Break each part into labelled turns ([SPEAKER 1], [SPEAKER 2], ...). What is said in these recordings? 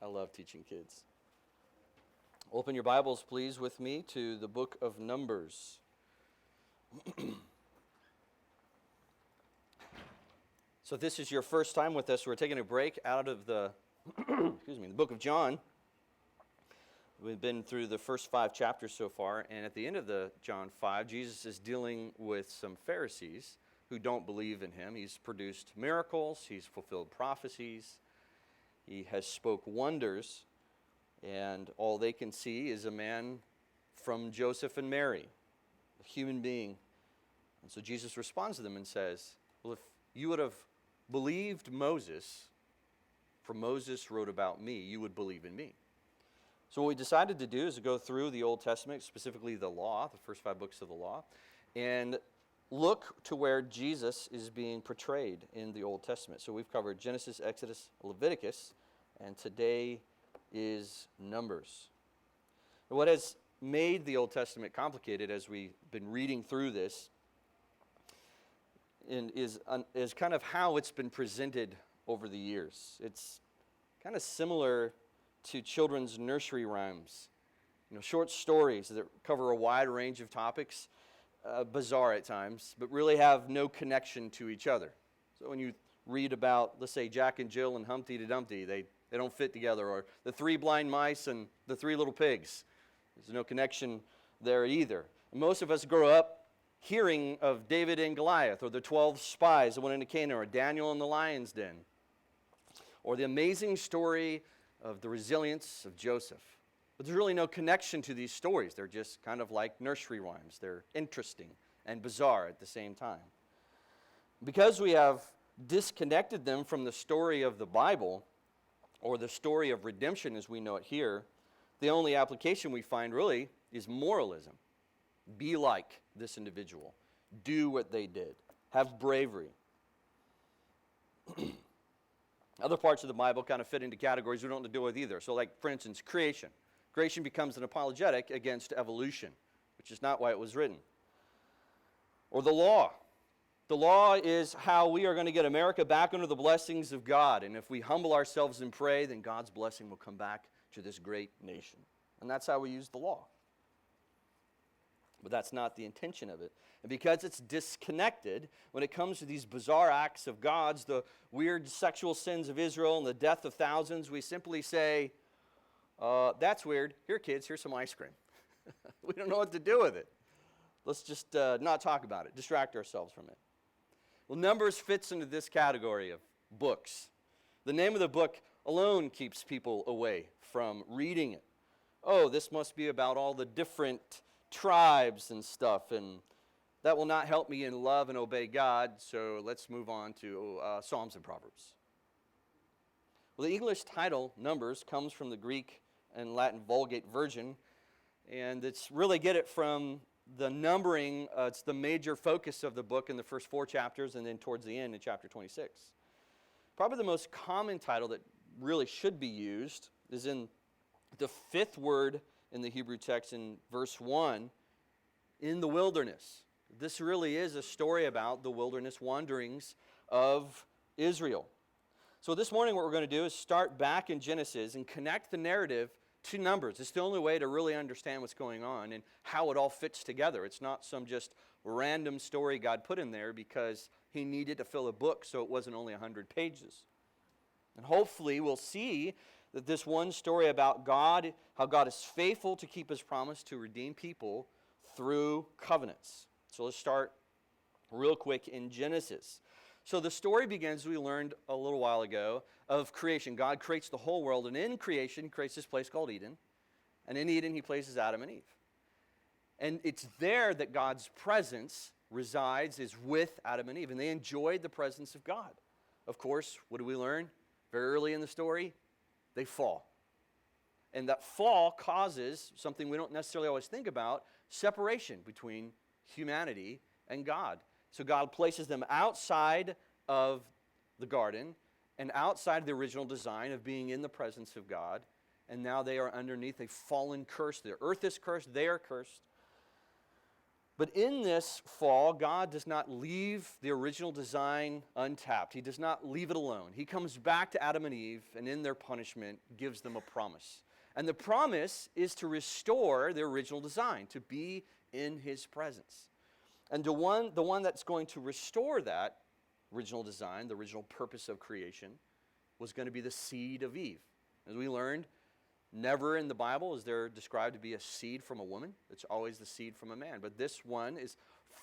[SPEAKER 1] I love teaching kids. Open your Bibles, please, with me to the book of Numbers. So if this is your first time with us, we're taking a break out of the the book of John. We've been through the first 5 chapters so far, and at the end of the John 5, Jesus is dealing with some Pharisees who don't believe in him. He's produced miracles, he's fulfilled prophecies, he has spoke wonders, and all they can see is a man from Joseph and Mary, a human being. And so Jesus responds to them and says, well, if you would have believed Moses, for Moses wrote about me, you would believe in me. So what we decided to do is to go through the Old Testament, specifically the law, the first 5 books of the law, and look to where Jesus is being portrayed in the Old Testament. So we've covered Genesis, Exodus, Leviticus, and today is Numbers. What has made the Old Testament complicated as we've been reading through this is kind of how it's been presented over the years. It's kind of similar to children's nursery rhymes, short stories that cover a wide range of topics, bizarre at times, but really have no connection to each other. So when you read about, let's say, Jack and Jill and Humpty Dumpty, they don't fit together, or the 3 blind mice and the 3 little pigs. There's no connection there either. And most of us grow up hearing of David and Goliath, or the 12 spies that went into Canaan, or Daniel in the lion's den, or the amazing story of the resilience of Joseph. But there's really no connection to these stories. They're just kind of like nursery rhymes. They're interesting and bizarre at the same time. Because we have disconnected them from the story of the Bible, or the story of redemption as we know it here, the only application we find really is moralism. Be like this individual. Do what they did. Have bravery. Other parts of the Bible kind of fit into categories we don't have to deal with either. So like, for instance, creation. Creation becomes an apologetic against evolution, which is not why it was written. Or the law. The law is how we are going to get America back under the blessings of God. And if we humble ourselves and pray, then God's blessing will come back to this great nation. And that's how we use the law. But that's not the intention of it. And because it's disconnected, when it comes to these bizarre acts of God's, the weird sexual sins of Israel and the death of thousands, we simply say, that's weird. Here, kids, here's some ice cream. We don't know what to do with it. Let's just not talk about it, distract ourselves from it. Well, Numbers fits into this category of books. The name of the book alone keeps people away from reading it. Oh, this must be about all the different tribes and stuff, and that will not help me in love and obey God, so let's move on to Psalms and Proverbs. Well, the English title, Numbers, comes from the Greek and Latin Vulgate version, and it's really get it from the numbering. It's the major focus of the book in the first 4 chapters, and then towards the end in chapter 26. Probably the most common title that really should be used is in the 5th word in the Hebrew text in verse 1, in the wilderness. This really is a story about the wilderness wanderings of Israel. So this morning what we're going to do is start back in Genesis and connect the narrative to Numbers. It's the only way to really understand what's going on and how it all fits together. It's not some just random story God put in there because he needed to fill a book so it wasn't only 100 pages. And hopefully we'll see that this one story about God, how God is faithful to keep his promise to redeem people through covenants. So let's start real quick in Genesis. So the story begins, we learned a little while ago, of creation. God creates the whole world, and in creation he creates this place called Eden. And in Eden he places Adam and Eve. And it's there that God's presence resides, is with Adam and Eve. And they enjoyed the presence of God. Of course, what do we learn very early in the story? They fall. And that fall causes something we don't necessarily always think about, separation between humanity and God. So God places them outside of the garden and outside the original design of being in the presence of God. And now they are underneath a fallen curse. The earth is cursed, they are cursed. But in this fall, God does not leave the original design untapped. He does not leave it alone. He comes back to Adam and Eve, and in their punishment, gives them a promise. And the promise is to restore the original design, to be in his presence. And the one that's going to restore that original design, the original purpose of creation, was going to be the seed of Eve. As we learned, never in the Bible is there described to be a seed from a woman. It's always the seed from a man. But this one is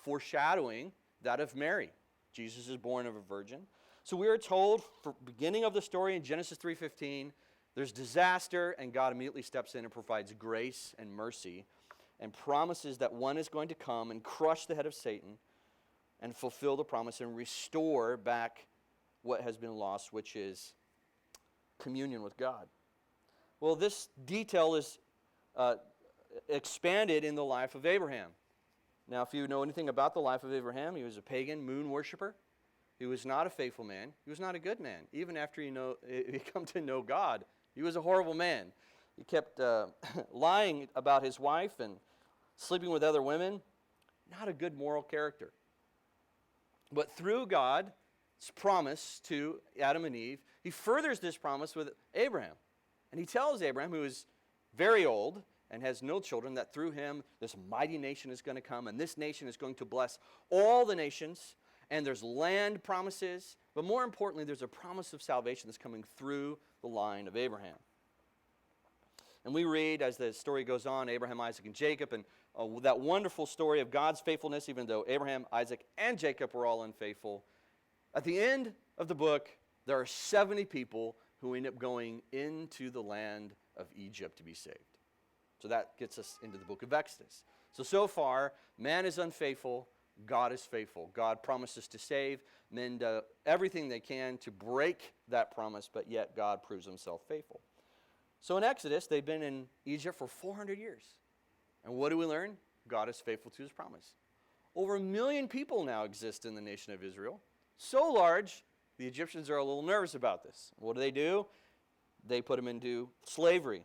[SPEAKER 1] foreshadowing that of Mary. Jesus is born of a virgin. So we are told, for beginning of the story in Genesis 3:15, there's disaster, and God immediately steps in and provides grace and mercy and promises that one is going to come and crush the head of Satan and fulfill the promise and restore back what has been lost, which is communion with God. Well, this detail is expanded in the life of Abraham. Now, if you know anything about the life of Abraham, he was a pagan moon worshiper. He was not a faithful man. He was not a good man. Even after he come to know God, he was a horrible man. He kept lying about his wife and sleeping with other women. Not a good moral character. But through God's promise to Adam and Eve, he furthers this promise with Abraham. And he tells Abraham, who is very old and has no children, that through him this mighty nation is going to come, and this nation is going to bless all the nations, and there's land promises, but more importantly, there's a promise of salvation that's coming through the line of Abraham. And we read, as the story goes on, Abraham, Isaac, and Jacob, and that wonderful story of God's faithfulness, even though Abraham, Isaac, and Jacob were all unfaithful. At the end of the book, there are 70 people who end up going into the land of Egypt to be saved. So that gets us into the book of Exodus. So far, man is unfaithful, God is faithful. God promises to save, men do everything they can to break that promise, but yet God proves himself faithful. So in Exodus, they've been in Egypt for 400 years. And what do we learn? God is faithful to his promise. Over 1 million people now exist in the nation of Israel. So large, the Egyptians are a little nervous about this. What do? They put them into slavery.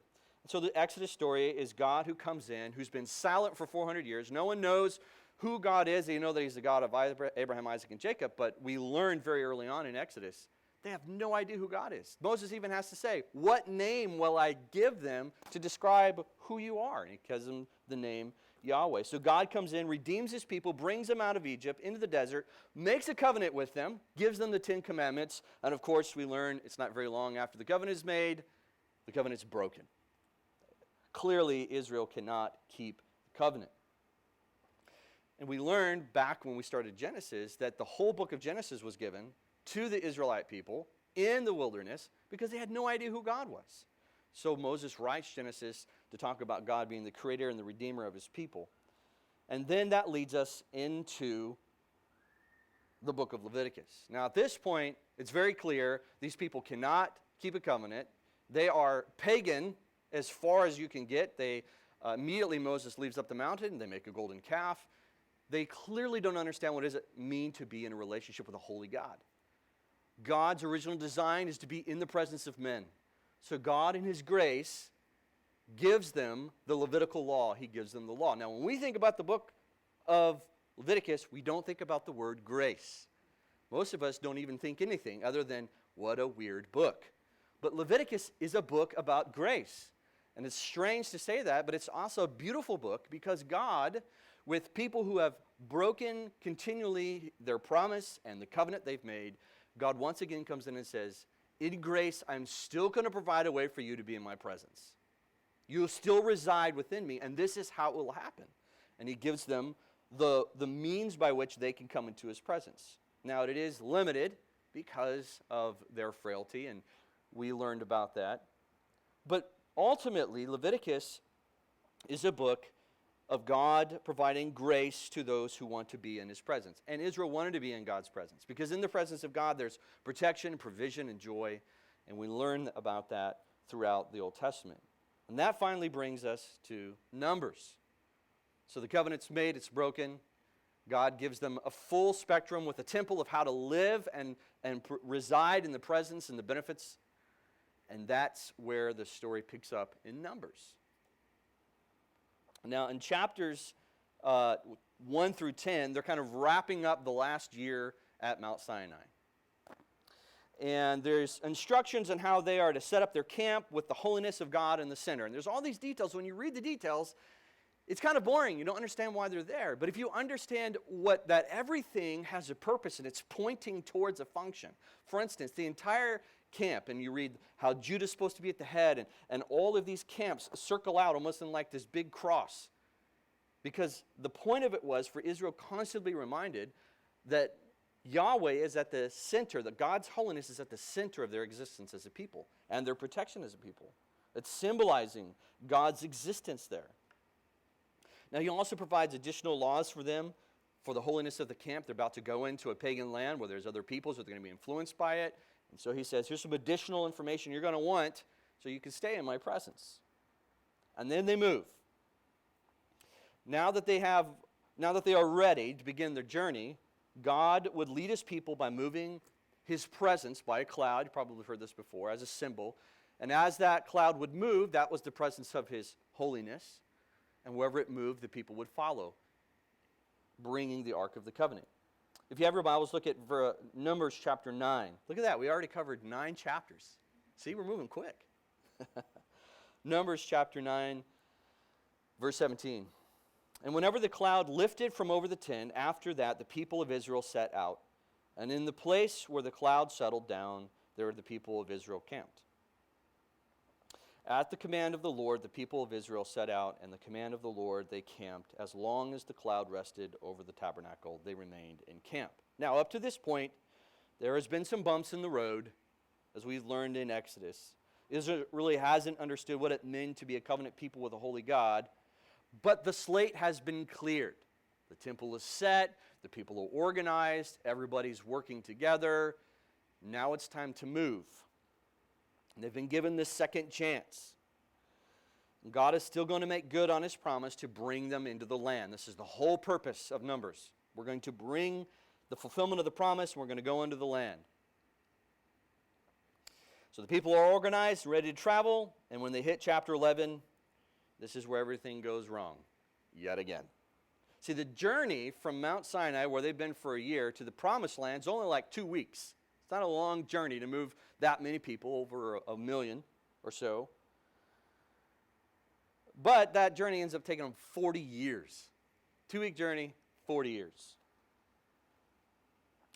[SPEAKER 1] So the Exodus story is God who comes in, who's been silent for 400 years. No one knows who God is. They know that he's the God of Abraham, Isaac, and Jacob, but we learned very early on in Exodus, they have no idea who God is. Moses even has to say, what name will I give them to describe who you are? And he gives them the name Yahweh. So God comes in, redeems his people, brings them out of Egypt into the desert, makes a covenant with them, gives them the 10 commandments, and of course we learn it's not very long after the covenant is made, the covenant's broken. Clearly Israel cannot keep the covenant. And we learned back when we started Genesis that the whole book of Genesis was given to the Israelite people in the wilderness because they had no idea who God was. So Moses writes Genesis to talk about God being the creator and the redeemer of his people. And then that leads us into the book of Leviticus. Now at this point, it's very clear these people cannot keep a covenant. They are pagan as far as you can get. They immediately Moses leaves up the mountain. They make a golden calf. They clearly don't understand what does it mean to be in a relationship with a holy God. God's original design is to be in the presence of men. So God in his grace gives them the Levitical law. He gives them the law. Now when we think about the book of Leviticus, we don't think about the word grace. Most of us don't even think anything other than what a weird book. But Leviticus is a book about grace. And it's strange to say that, but it's also a beautiful book because God, with people who have broken continually their promise and the covenant they've made, God once again comes in and says, in grace, I'm still going to provide a way for you to be in my presence. You'll still reside within me, and this is how it will happen. And he gives them the means by which they can come into his presence. Now, it is limited because of their frailty, and we learned about that. But ultimately, Leviticus is a book of God providing grace to those who want to be in his presence. And Israel wanted to be in God's presence because in the presence of God there's protection, provision, and joy. And we learn about that throughout the Old Testament. And that finally brings us to Numbers. So the covenant's made, it's broken. God gives them a full spectrum with a temple of how to live and reside in the presence and the benefits. And that's where the story picks up in Numbers. Now, in chapters uh, 1 through 10, they're kind of wrapping up the last year at Mount Sinai. And there's instructions on how they are to set up their camp with the holiness of God in the center. And there's all these details. When you read the details, it's kind of boring. You don't understand why they're there. But if you understand that everything has a purpose and it's pointing towards a function. For instance, the entire camp, and you read how Judah's supposed to be at the head, and all of these camps circle out almost in like this big cross. Because the point of it was for Israel constantly reminded that Yahweh is at the center, that God's holiness is at the center of their existence as a people and their protection as a people. It's symbolizing God's existence there. Now, he also provides additional laws for them for the holiness of the camp. They're about to go into a pagan land where there's other peoples that are going to be influenced by it. And so he says, here's some additional information you're going to want so you can stay in my presence. And then they move. Now that they are ready to begin their journey, God would lead his people by moving his presence by a cloud. You probably heard this before, as a symbol. And as that cloud would move, that was the presence of his holiness. And wherever it moved, the people would follow, bringing the Ark of the Covenant. If you have your Bibles, look at Numbers chapter 9. Look at that. We already covered 9 chapters. See, we're moving quick. Numbers chapter 9, verse 17. And whenever the cloud lifted from over the tent, after that the people of Israel set out. And in the place where the cloud settled down, there the people of Israel camped. At the command of the Lord, the people of Israel set out, and the command of the Lord they camped. As long as the cloud rested over the tabernacle, they remained in camp. Now, up to this point, there has been some bumps in the road, as we've learned in Exodus. Israel really hasn't understood what it meant to be a covenant people with a holy God. But the slate has been cleared. The temple is set. The people are organized. Everybody's working together. Now it's time to move. And they've been given this second chance. And God is still going to make good on his promise to bring them into the land. This is the whole purpose of Numbers. We're going to bring the fulfillment of the promise, and we're going to go into the land. So the people are organized, ready to travel, and when they hit chapter 11, this is where everything goes wrong, yet again. See, the journey from Mount Sinai, where they've been for a year, to the Promised Land is only like 2 weeks. It's not a long journey to move that many people, over a million or so. But that journey ends up taking them 40 years. 2-week journey, 40 years.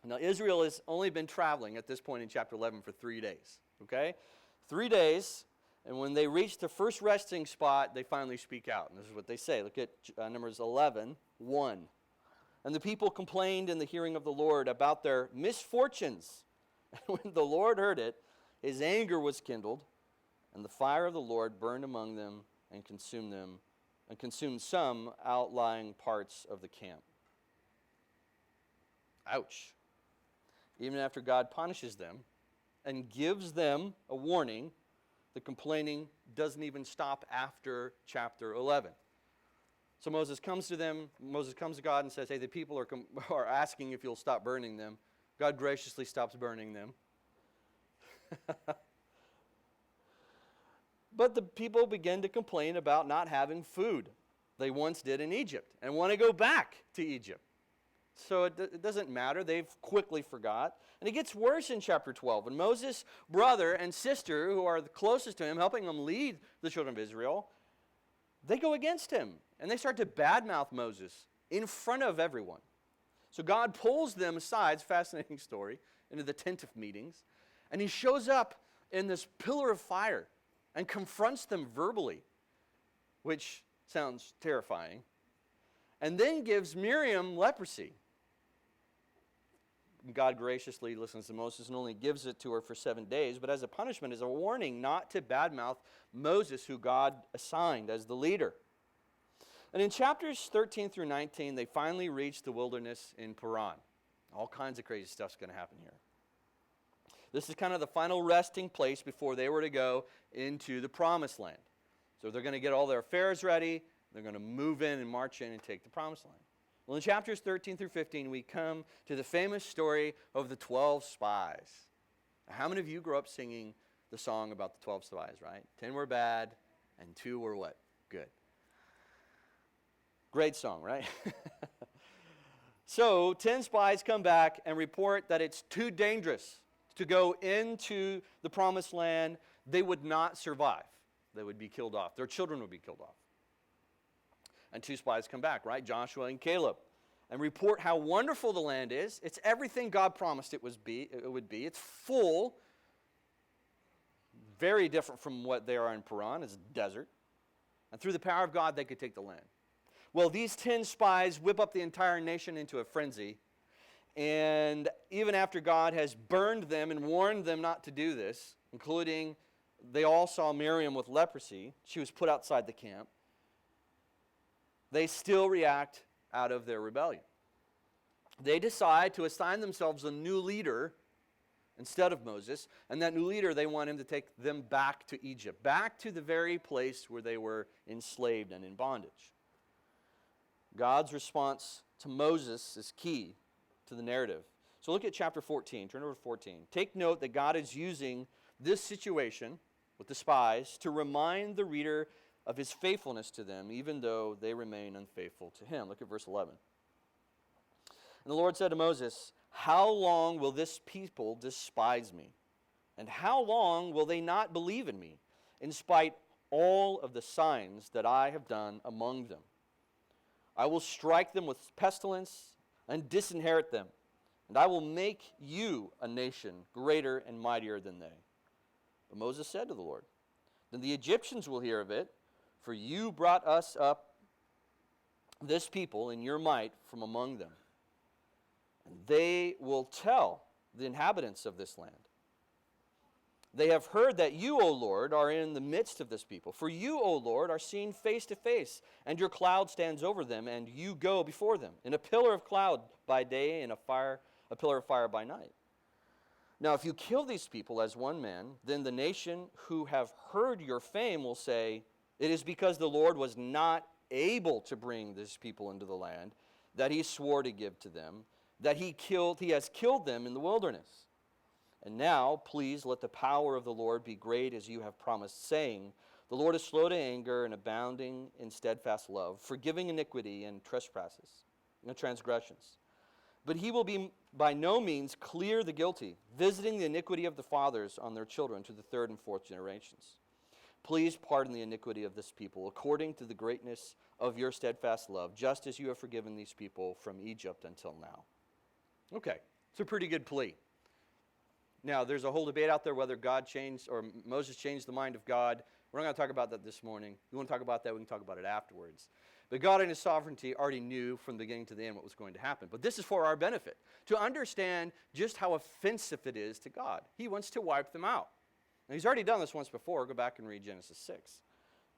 [SPEAKER 1] Now, Israel has only been traveling at this point in chapter 11 for 3 days, okay? 3 days. And when they reach the first resting spot, they finally speak out. And this is what they say. Look at Numbers 11:1. And the people complained in the hearing of the Lord about their misfortunes. And when the Lord heard it, his anger was kindled, and the fire of the Lord burned among them, and consumed some outlying parts of the camp. Ouch. Even after God punishes them and gives them a warning, the complaining doesn't even stop after chapter 11. So Moses comes to God and says, hey, the people are asking if you'll stop burning them. God graciously stops burning them. But the people begin to complain about not having food they once did in Egypt and want to go back to Egypt. So it doesn't matter. They've quickly forgot. And it gets worse in chapter 12. And Moses' brother and sister, who are the closest to him, helping him lead the children of Israel, they go against him. And they start to badmouth Moses in front of everyone. So God pulls them aside, it's a fascinating story, into the tent of meetings. And he shows up in this pillar of fire and confronts them verbally, which sounds terrifying. And then gives Miriam leprosy. God graciously listens to Moses and only gives it to her for 7 days, but as a punishment, as a warning not to badmouth Moses, who God assigned as the leader. And in chapters 13 through 19, they finally reach the wilderness in Paran. All kinds of crazy stuff's going to happen here. This is kind of the final resting place before they were to go into the Promised Land. So they're going to get all their affairs ready. They're going to move in and march in and take the Promised Land. Well, in chapters 13 through 15, we come to the famous story of the 12 spies. Now, how many of you grew up singing the song about the 12 spies, right? 10 were bad, and 2 were what? Good. Great song, right? So 10 spies come back and report that it's too dangerous to go into the promised land. They would not survive. They would be killed off. Their children would be killed off. And 2 spies come back, right? Joshua and Caleb, and report how wonderful the land is. It's everything God promised it would be. It's full, very different from what they are in Paran. It's a desert. And through the power of God, they could take the land. Well, these 10 spies whip up the entire nation into a frenzy. And even after God has burned them and warned them not to do this, including they all saw Miriam with leprosy, she was put outside the camp, they still react out of their rebellion. They decide to assign themselves a new leader instead of Moses, and that new leader, they want him to take them back to Egypt, back to the very place where they were enslaved and in bondage. God's response to Moses is key to the narrative. So look at chapter 14. Turn over to 14. Take note that God is using this situation with the spies to remind the reader of his faithfulness to them, even though they remain unfaithful to him. Look at verse 11. And the Lord said to Moses, "How long will this people despise me? And how long will they not believe in me, in spite all of the signs that I have done among them? I will strike them with pestilence and disinherit them, and I will make you a nation greater and mightier than they." But Moses said to the Lord, "Then the Egyptians will hear of it, for you brought us up, this people, in your might from among them. And they will tell the inhabitants of this land, 'They have heard that you, O Lord, are in the midst of this people. For you, O Lord, are seen face to face, and your cloud stands over them, and you go before them, in a pillar of cloud by day and a pillar of fire by night.' Now, if you kill these people as one man, then the nation who have heard your fame will say, 'It is because the Lord was not able to bring this people into the land that he swore to give to them, that he has killed them in the wilderness. And now, please let the power of the Lord be great as you have promised, saying, the Lord is slow to anger and abounding in steadfast love, forgiving iniquity and trespasses and transgressions. But he will be by no means clear the guilty, visiting the iniquity of the fathers on their children to the 3rd and 4th generations. Please pardon the iniquity of this people, according to the greatness of your steadfast love, just as you have forgiven these people from Egypt until now.'" Okay, it's a pretty good plea. Now, there's a whole debate out there whether God changed or Moses changed the mind of God. We're not going to talk about that this morning. You want to talk about that, we can talk about it afterwards. But God in his sovereignty already knew from the beginning to the end what was going to happen. But this is for our benefit, to understand just how offensive it is to God. He wants to wipe them out. Now, he's already done this once before. Go back and read Genesis 6.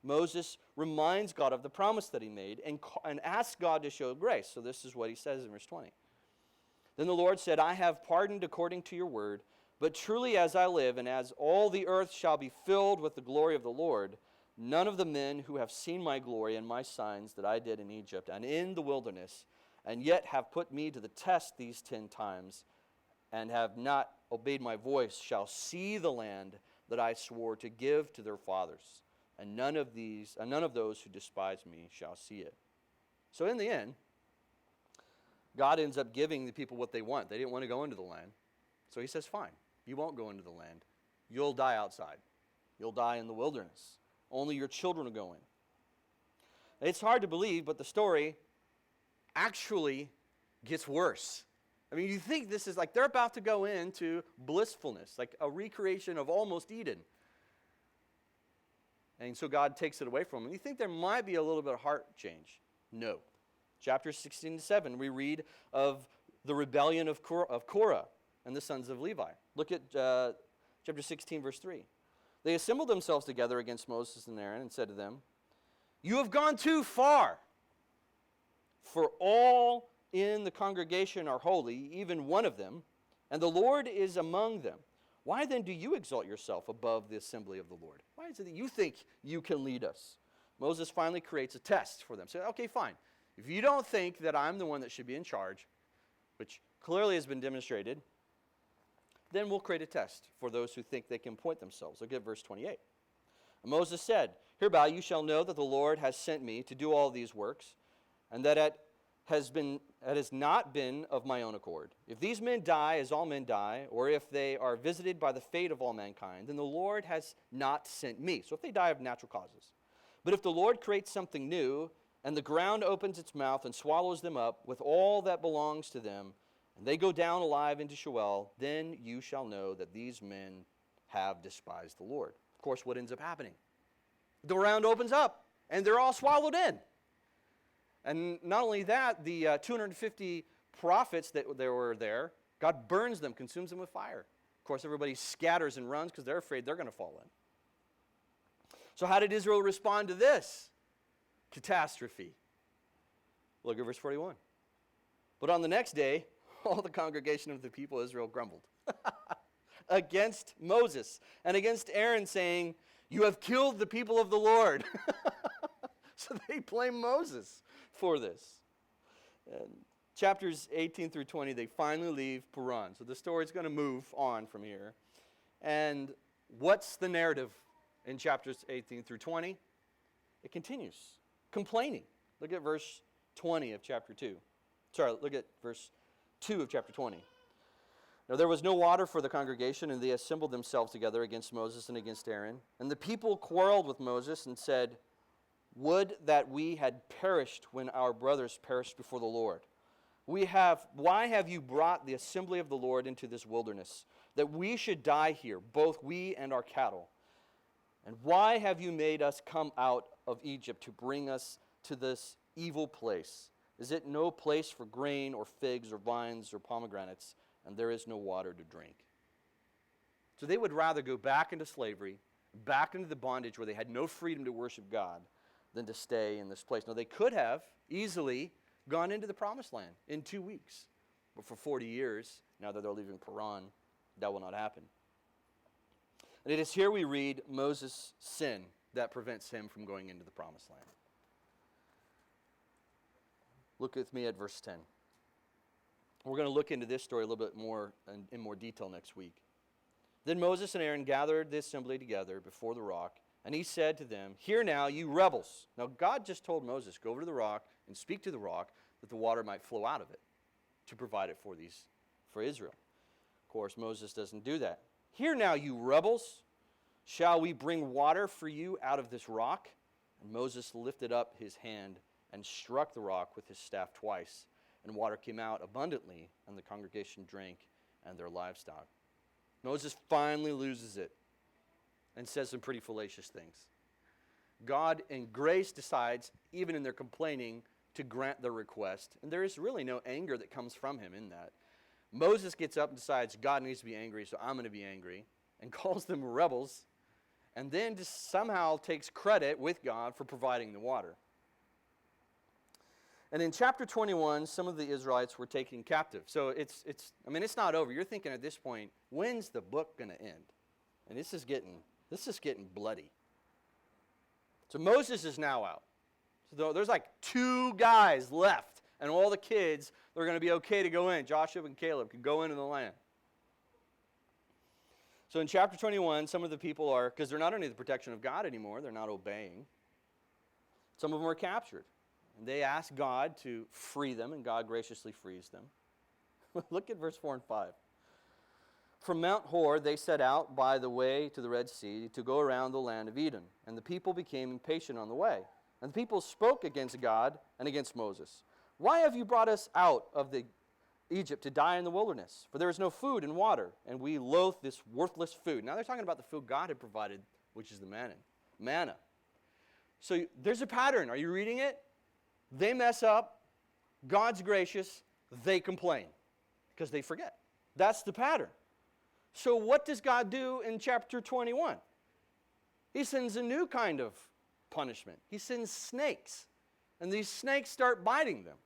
[SPEAKER 1] Moses reminds God of the promise that he made and asks God to show grace. So this is what he says in verse 20. "Then the Lord said, I have pardoned according to your word, but truly as I live, and as all the earth shall be filled with the glory of the Lord, none of the men who have seen my glory and my signs that I did in Egypt and in the wilderness, and yet have put me to the test these 10 times, and have not obeyed my voice, shall see the land that I swore to give to their fathers, and none of those who despise me shall see it." So in the end, God ends up giving the people what they want. They didn't want to go into the land. So he says, fine, you won't go into the land. You'll die outside. You'll die in the wilderness. Only your children will go in. It's hard to believe, but the story actually gets worse. I mean, you think this is like they're about to go into blissfulness, like a recreation of almost Eden. And so God takes it away from them. You think there might be a little bit of heart change. No. Chapter 16 to 7, we read of the rebellion of Korah and the sons of Levi. Look at chapter 16, verse 3. "They assembled themselves together against Moses and Aaron and said to them, 'You have gone too far, for all in the congregation are holy, even one of them, and the Lord is among them. Why then do you exalt yourself above the assembly of the Lord?'" Why is it that you think you can lead us? Moses finally creates a test for them. So, okay, fine. If you don't think that I'm the one that should be in charge, which clearly has been demonstrated, then we'll create a test for those who think they can appoint themselves. Look at verse 28. "And Moses said, 'Hereby you shall know that the Lord has sent me to do all these works. and that it has not been of my own accord. If these men die as all men die, or if they are visited by the fate of all mankind, then the Lord has not sent me. So if they die of natural causes. But if the Lord creates something new, and the ground opens its mouth and swallows them up with all that belongs to them, and they go down alive into Sheol, then you shall know that these men have despised the Lord. Of course, what ends up happening? The ground opens up, and they're all swallowed in. And not only that, the 250 prophets that were there, God burns them, consumes them with fire. Of course, everybody scatters and runs because they're afraid they're going to fall in. So how did Israel respond to this catastrophe? Look at verse 41. But on the next day, all the congregation of the people of Israel grumbled against Moses and against Aaron, saying, "You have killed the people of the Lord." So they blame Moses for this. And chapters 18 through 20, they finally leave P.1. So the story's going to move on from here. And what's the narrative in chapters 18 through 20? It continues, complaining. Look at verse 20 of chapter 2. Sorry, look at verse 2 of chapter 20. Now there was no water for the congregation, and they assembled themselves together against Moses and against Aaron. And the people quarreled with Moses and said, "Would that we had perished when our brothers perished before the Lord. Why have you brought the assembly of the Lord into this wilderness, that we should die here, both we and our cattle? And why have you made us come out of Egypt to bring us to this evil place? Is it no place for grain or figs or vines or pomegranates, and there is no water to drink?" So they would rather go back into slavery, back into the bondage where they had no freedom to worship God, than to stay in this place. Now, they could have easily gone into the promised land in 2 weeks. But for 40 years, now that they're leaving Paran, that will not happen. And it is here we read Moses' sin that prevents him from going into the promised land. Look with me at verse 10. We're going to look into this story a little bit more in more detail next week. Then Moses and Aaron gathered the assembly together before the rock, and he said to them, "Hear now, you rebels." Now God just told Moses, go over to the rock and speak to the rock that the water might flow out of it to provide it for Israel. Of course, Moses doesn't do that. "Hear now, you rebels. Shall we bring water for you out of this rock?" And Moses lifted up his hand and struck the rock with his staff twice, and water came out abundantly, and the congregation drank and their livestock. Moses finally loses it and says some pretty fallacious things. God in grace decides, even in their complaining, to grant their request. And there is really no anger that comes from him in that. Moses gets up and decides God needs to be angry, so I'm going to be angry, and calls them rebels, and then just somehow takes credit with God for providing the water. And in chapter 21, some of the Israelites were taken captive. So it's not over. You're thinking at this point, when's the book going to end? And this is getting bloody. So Moses is now out. So there's like 2 guys left, and all the kids, they're going to be okay to go in. Joshua and Caleb can go into the land. So in chapter 21, some of the people are, because they're not under the protection of God anymore, they're not obeying. Some of them are captured. And they ask God to free them, and God graciously frees them. Look at verse 4 and 5. From Mount Hor they set out by the way to the Red Sea to go around the land of Edom. And the people became impatient on the way. And the people spoke against God and against Moses. "Why have you brought us out of Egypt to die in the wilderness? For there is no food and water, and we loathe this worthless food." Now they're talking about the food God had provided, which is the manna. So there's a pattern. Are you reading it? They mess up. God's gracious. They complain because they forget. That's the pattern. So what does God do in chapter 21? He sends a new kind of punishment. He sends snakes. And these snakes start biting them.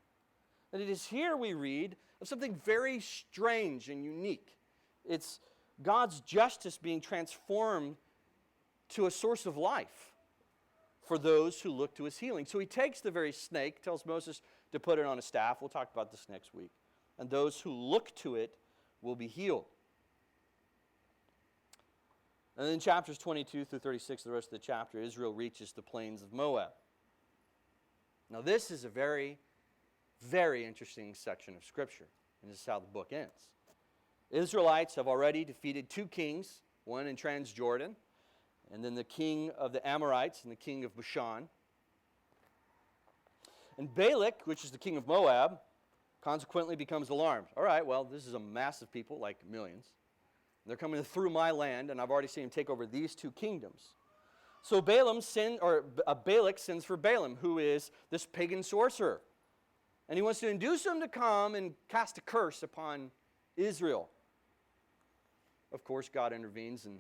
[SPEAKER 1] And it is here we read of something very strange and unique. It's God's justice being transformed to a source of life for those who look to his healing. So he takes the very snake, tells Moses to put it on a staff. We'll talk about this next week. And those who look to it will be healed. And then chapters 22 through 36, the rest of the chapter, Israel reaches the plains of Moab. Now this is a very Very interesting section of Scripture. And this is how the book ends. Israelites have already defeated two kings, one in Transjordan, and then the king of the Amorites and the king of Bashan. And Balak, which is the king of Moab, consequently becomes alarmed. All right, well, this is a massive people, like millions. They're coming through my land, and I've already seen him take over these two kingdoms. So Balak sends for Balaam, who is this pagan sorcerer. And he wants to induce him to come and cast a curse upon Israel. Of course, God intervenes, and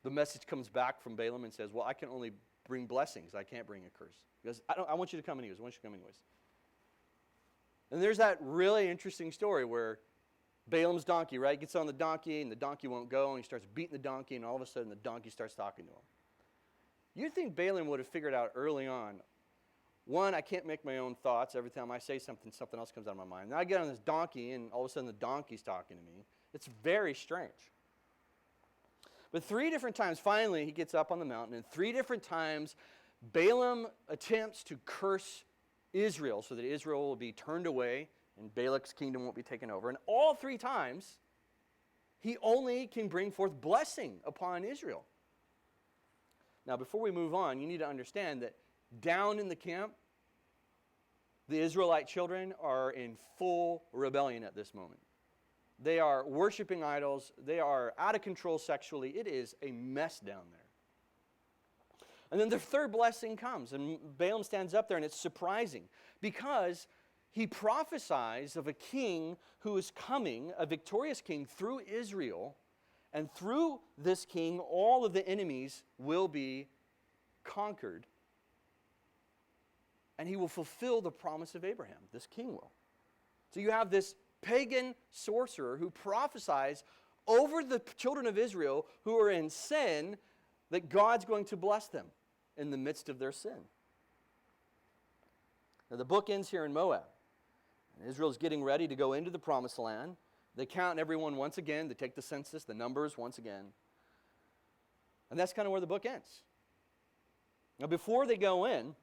[SPEAKER 1] the message comes back from Balaam and says, well, I can only bring blessings. I can't bring a curse. He goes, I want you to come anyways. I want you to come anyways. And there's that really interesting story where Balaam's donkey, right, gets on the donkey, and the donkey won't go, and he starts beating the donkey, and all of a sudden the donkey starts talking to him. You'd think Balaam would have figured out early on, one, I can't make my own thoughts. Every time I say something, something else comes out of my mind. Then I get on this donkey, and all of a sudden the donkey's talking to me. It's very strange. But 3 different times, finally, he gets up on the mountain, and 3 different times, Balaam attempts to curse Israel so that Israel will be turned away and Balak's kingdom won't be taken over. And all 3 times, he only can bring forth blessing upon Israel. Now, before we move on, you need to understand that down in the camp, the Israelite children are in full rebellion at this moment. They are worshiping idols. They are out of control sexually. It is a mess down there. And then the third blessing comes, and Balaam stands up there, and it's surprising because he prophesies of a king who is coming, a victorious king through Israel, and through this king, all of the enemies will be conquered, and he will fulfill the promise of Abraham. This king will. So you have this pagan sorcerer who prophesies over the children of Israel who are in sin that God's going to bless them in the midst of their sin. Now the book ends here in Moab. And Israel's getting ready to go into the promised land. They count everyone once again. They take the census, the numbers once again. And that's kind of where the book ends. Now before they go in,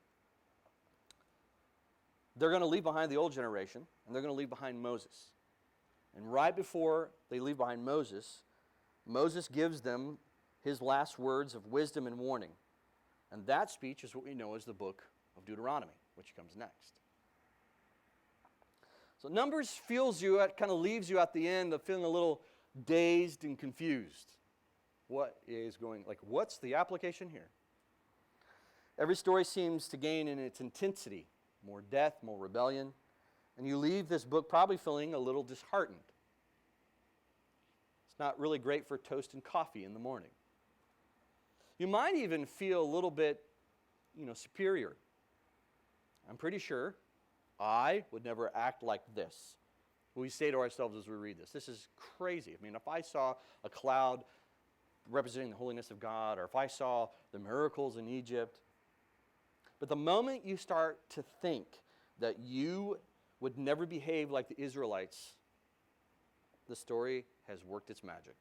[SPEAKER 1] they're going to leave behind the old generation, and they're going to leave behind Moses. And right before they leave behind Moses, Moses gives them his last words of wisdom and warning. And that speech is what we know as the book of Deuteronomy, which comes next. So Numbers kind of leaves you at the end of feeling a little dazed and confused. What's the application here? Every story seems to gain in its intensity. More death, more rebellion. And you leave this book probably feeling a little disheartened. It's not really great for toast and coffee in the morning. You might even feel a little bit, superior. I'm pretty sure I would never act like this. We say to ourselves as we read this, this is crazy. I mean, if I saw a cloud representing the holiness of God, or if I saw the miracles in Egypt, but the moment you start to think that you would never behave like the Israelites, the story has worked its magic.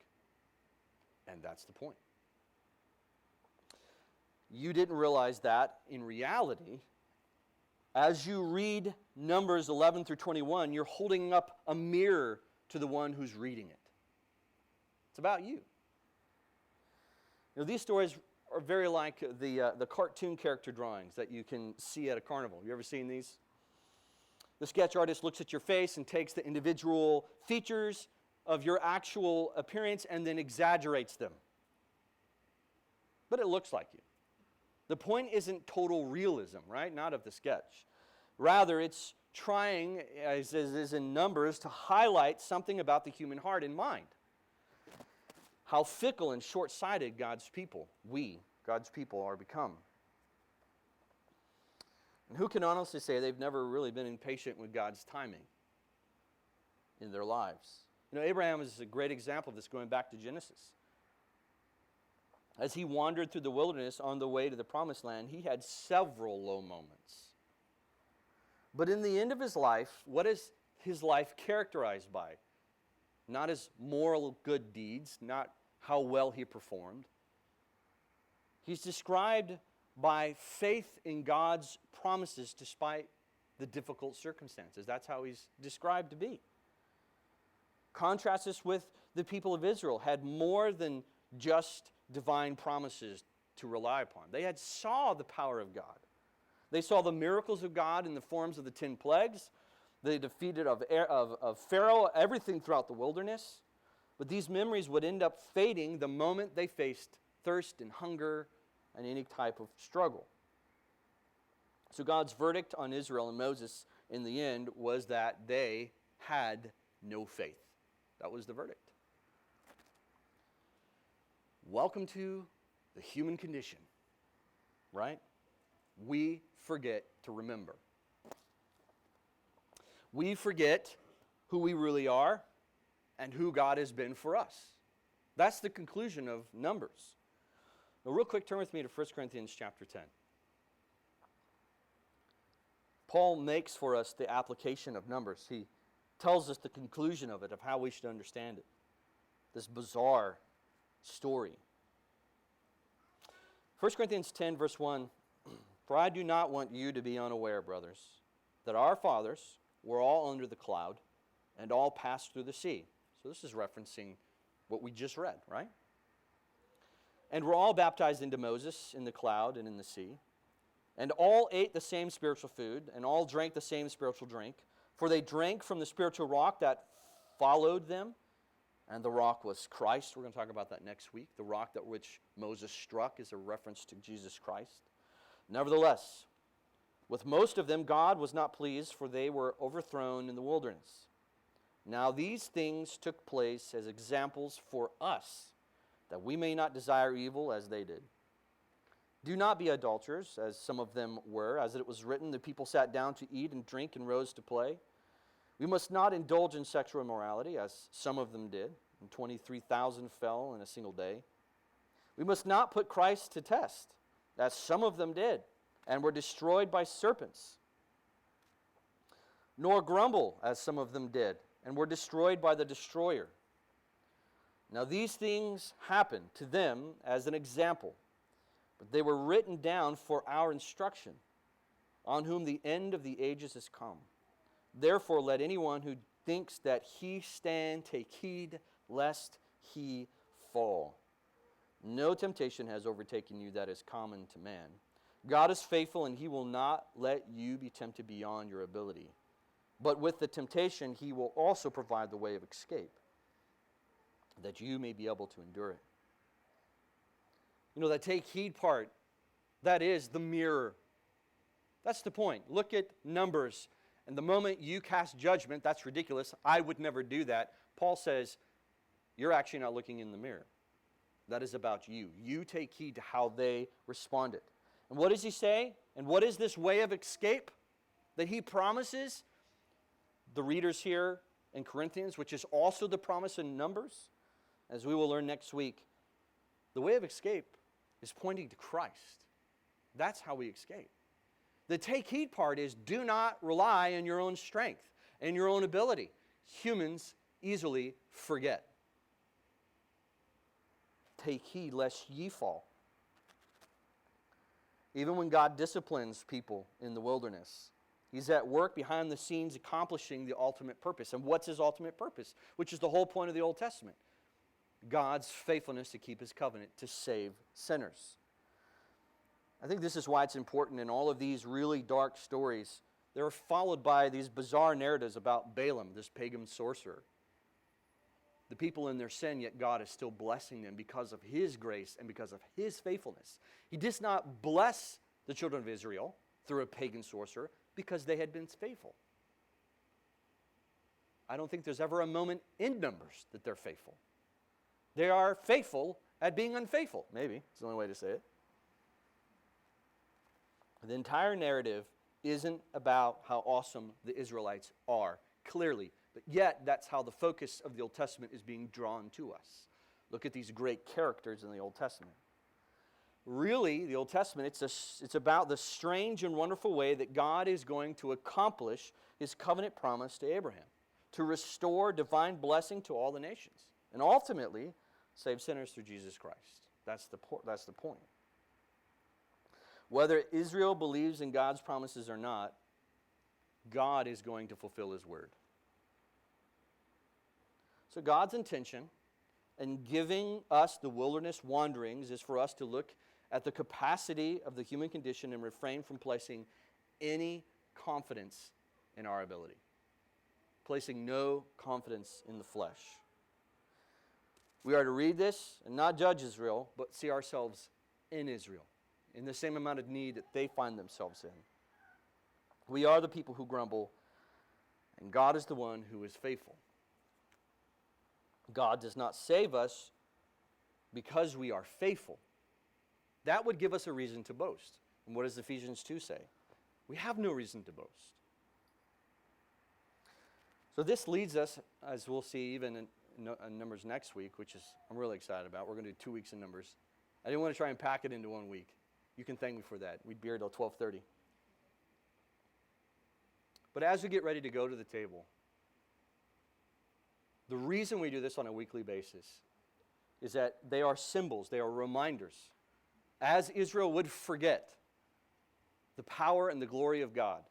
[SPEAKER 1] And that's the point. You didn't realize that in reality. As you read Numbers 11 through 21, you're holding up a mirror to the one who's reading it. It's about you. These stories are very like the cartoon character drawings that you can see at a carnival. You ever seen these? The sketch artist looks at your face and takes the individual features of your actual appearance and then exaggerates them. But it looks like you. The point isn't total realism, right? Not of the sketch. Rather, it's trying, as is in Numbers, to highlight something about the human heart and mind. How fickle and short-sighted God's people, God's people, are become. And who can honestly say they've never really been impatient with God's timing in their lives? Abraham is a great example of this going back to Genesis. As he wandered through the wilderness on the way to the promised land, he had several low moments. But in the end of his life, what is his life characterized by? Not his moral good deeds, not how well he performed. He's described by faith in God's promises despite the difficult circumstances. That's how he's described to be. Contrast this with the people of Israel, had more than just divine promises to rely upon. They had saw the power of God. They saw the miracles of God in the forms of the 10 plagues. They defeated of Pharaoh, everything throughout the wilderness. But these memories would end up fading the moment they faced thirst and hunger and any type of struggle. So God's verdict on Israel and Moses in the end was that they had no faith. That was the verdict. Welcome to the human condition, right? We forget to remember. We forget who we really are and who God has been for us. That's the conclusion of Numbers. Now, real quick, turn with me to 1 Corinthians chapter 10. Paul makes for us the application of Numbers. He tells us the conclusion of it, of how we should understand it. This bizarre story. 1 Corinthians 10, verse 1, "For I do not want you to be unaware, brothers, that our fathers were all under the cloud and all passed through the sea." So this is referencing what we just read, right? "And were all baptized into Moses in the cloud and in the sea. And all ate the same spiritual food, and all drank the same spiritual drink. For they drank from the spiritual rock that followed them, and the rock was Christ." We're going to talk about that next week. The rock that which Moses struck is a reference to Jesus Christ. "Nevertheless, with most of them God was not pleased, for they were overthrown in the wilderness. Now these things took place as examples for us, that we may not desire evil as they did. Do not be adulterers, as some of them were. As it was written, the people sat down to eat and drink and rose to play. We must not indulge in sexual immorality, as some of them did, and 23,000 fell in a single day. We must not put Christ to test, as some of them did, and were destroyed by serpents. Nor grumble, as some of them did, and were destroyed by the destroyer. Now these things happened to them as an example, but they were written down for our instruction, on whom the end of the ages is come. Therefore let anyone who thinks that he stand take heed, lest he fall. No temptation has overtaken you that is common to man. God is faithful, and he will not let you be tempted beyond your ability. But with the temptation, he will also provide the way of escape, that you may be able to endure it." You know, that take heed part, that is the mirror. That's the point. Look at Numbers, and the moment you cast judgment, that's ridiculous. I would never do that. Paul says, you're actually not looking in the mirror. That is about you. You take heed to how they responded. And what does he say? And what is this way of escape that he promises the readers here in Corinthians, which is also the promise in Numbers? As we will learn next week, the way of escape is pointing to Christ. That's how we escape. The take heed part is do not rely on your own strength and your own ability. Humans easily forget. Take heed lest ye fall. Even when God disciplines people in the wilderness, he's at work behind the scenes accomplishing the ultimate purpose. And what's his ultimate purpose? Which is the whole point of the Old Testament. God's faithfulness to keep his covenant, to save sinners. I think this is why it's important in all of these really dark stories. They're followed by these bizarre narratives about Balaam, this pagan sorcerer. The people in their sin, yet God is still blessing them because of his grace and because of his faithfulness. He does not bless the children of Israel through a pagan sorcerer because they had been faithful. I don't think there's ever a moment in Numbers that they're faithful. They are faithful at being unfaithful. Maybe it's the only way to say it. The entire narrative isn't about how awesome the Israelites are, clearly. But yet, that's how the focus of the Old Testament is being drawn to us. Look at these great characters in the Old Testament. Really, the Old Testament, it's about the strange and wonderful way that God is going to accomplish his covenant promise to Abraham, to restore divine blessing to all the nations, and ultimately save sinners through Jesus Christ. That's the point. Whether Israel believes in God's promises or not, God is going to fulfill his word. So God's intention in giving us the wilderness wanderings is for us to look at the capacity of the human condition and refrain from placing any confidence in our ability. Placing no confidence in the flesh. We are to read this and not judge Israel, but see ourselves in Israel, in the same amount of need that they find themselves in. We are the people who grumble, and God is the one who is faithful. God does not save us because we are faithful. That would give us a reason to boast. And what does Ephesians 2 say? We have no reason to boast. So this leads us, as we'll see even in Numbers next week, which is I'm really excited about. We're going to do 2 weeks in Numbers. I didn't want to try and pack it into 1 week. You can thank me for that. We'd be here till 12:30. But as we get ready to go to the table, the reason we do this on a weekly basis is that they are symbols, they are reminders. As Israel would forget the power and the glory of God,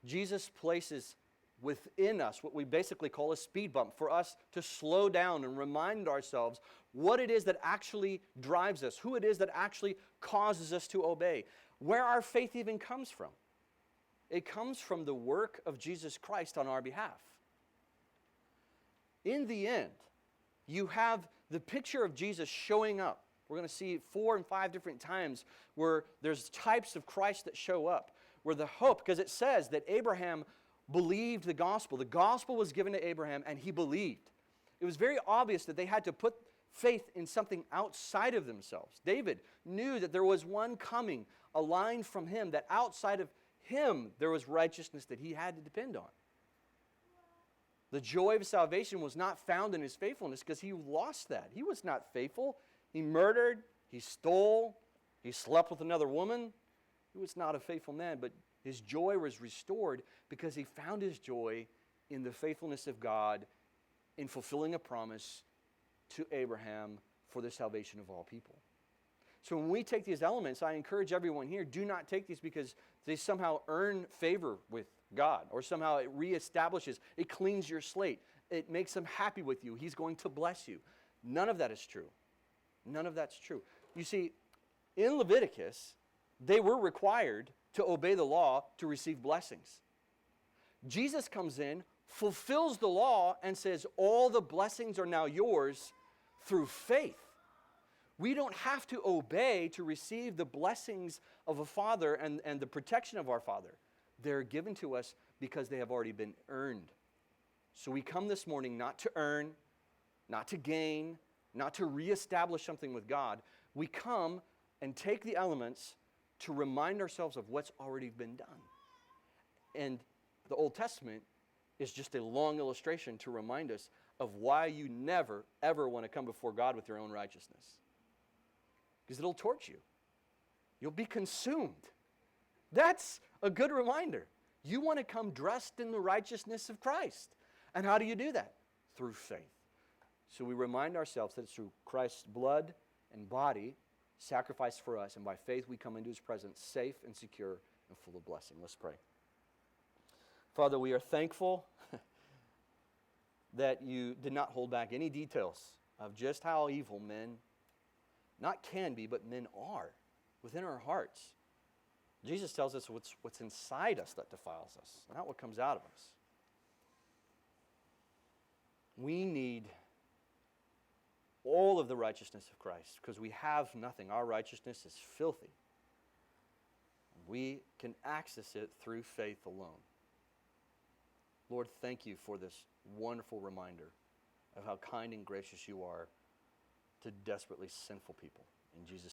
[SPEAKER 1] Jesus places within us what we basically call a speed bump for us to slow down and remind ourselves what it is that actually drives us, who it is that actually causes us to obey, where our faith even comes from. It comes from the work of Jesus Christ on our behalf. In the end, you have the picture of Jesus showing up. We're going to see 4 and 5 different times where there's types of Christ that show up, where the hope, because it says that Abraham believed the gospel. The gospel was given to Abraham and he believed. It was very obvious that they had to put faith in something outside of themselves. David knew that there was one coming, a line from him, that outside of him there was righteousness that he had to depend on. The joy of salvation was not found in his faithfulness because he lost that. He was not faithful. He murdered, he stole, he slept with another woman. He was not a faithful man, but his joy was restored because he found his joy in the faithfulness of God in fulfilling a promise to Abraham for the salvation of all people. So when we take these elements, I encourage everyone here, do not take these because they somehow earn favor with God or somehow it reestablishes, it cleans your slate, it makes him happy with you, he's going to bless you. None of that is true. None of that's true. You see, in Leviticus, they were required to obey the law to receive blessings. Jesus comes in, fulfills the law, and says all the blessings are now yours through faith. We don't have to obey to receive the blessings of a Father and the protection of our Father. They're given to us because they have already been earned. So we come this morning not to earn, not to gain, not to reestablish something with God. We come and take the elements to remind ourselves of what's already been done. And the Old Testament is just a long illustration to remind us of why you never, ever want to come before God with your own righteousness. Because it'll torch you. You'll be consumed. That's a good reminder. You want to come dressed in the righteousness of Christ. And how do you do that? Through faith. So we remind ourselves that it's through Christ's blood and body sacrificed for us, and by faith we come into his presence safe and secure and full of blessing. Let's pray. Father, we are thankful that you did not hold back any details of just how evil men not can be, but men are within our hearts. Jesus tells us what's inside us that defiles us, not what comes out of us. We need all of the righteousness of Christ because we have nothing. Our righteousness is filthy. We can access it through faith alone. Lord, thank you for this wonderful reminder of how kind and gracious you are to desperately sinful people. In Jesus'